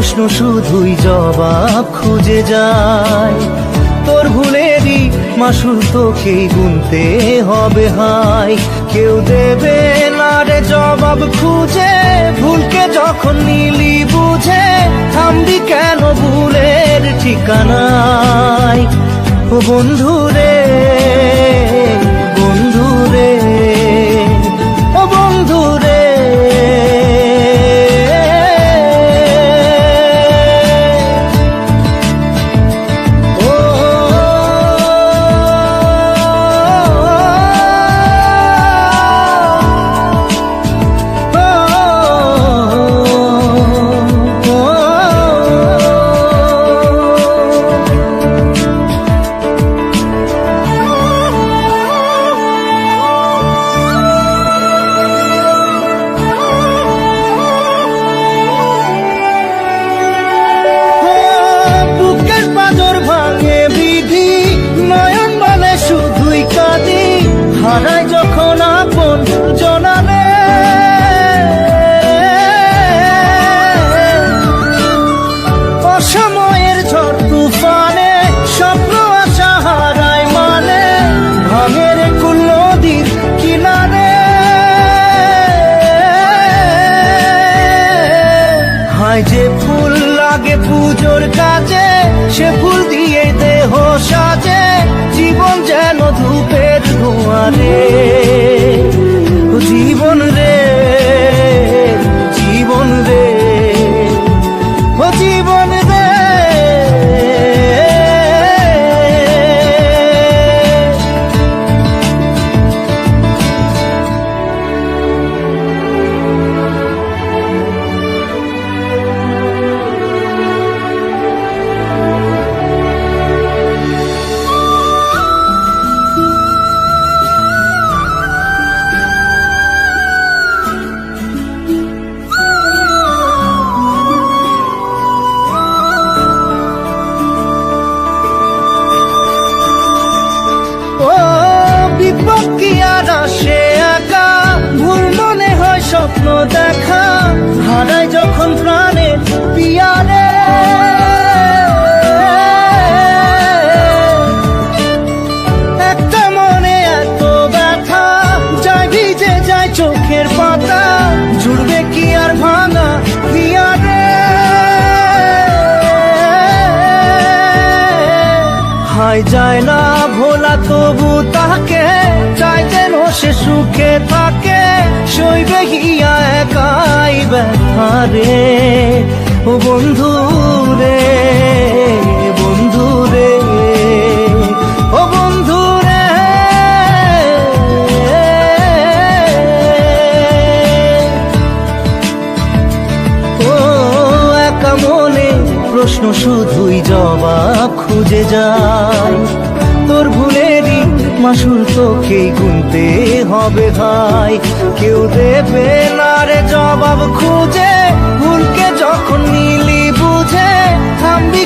প্রশ্ন শুধুই জবাব খুঁজে যায়। তোর ভুলেরই মাসুল তোকেই গুনতে হবে হায়। কেউ দেবে না রে জবাব খুঁজে, ভুলকে যখন নিলি বুঝে থামবি কেন ভুলের ঠিকানায়। ও বন্ধু রে, বন্ধু রে, ও বন্ধু রে। হারাই যখন আপন জনালে, অসময়ের ঝড় তুফানে স্বপ্ন আশা হারায় মানে, ভাঙের কুল নদীর কিনারে। হায় যে ফুল লাগে পুজোর কাজে, সে ফুল দিয়ে দেহ সাজে, জীবন যেন ধূপের ধোঁয়ারে। জীবন রে, জীবন রে, ও জীবন রে। সে একা ভুল মনে হয় স্বপ্ন দেখা, হারাই যখন প্রাণে পিয়ারে। একটা মনে এত ব্যথা, যায় ভিজে যায় চোখের পাতা, জুড়বে কি আর ভাঙা পিয়ারে। হায় যায় না ভোলা তবু তাকে, চাই যেন সে সুখে থাকে, সইবে গিয়া একাই ব্যথা রে। ও বন্ধু রে, বন্ধু রে, ও বন্ধু রে। ও একা মনে প্রশ্ন শুধুই জবাব খুঁজে যায়। তোর ভুলেরই মাসুল তোকেই গুনতে হবে ভাই। কেউ দেবে না রে জবাব খুঁজে, ভুলকে যখন নিলি বুঝে থামবি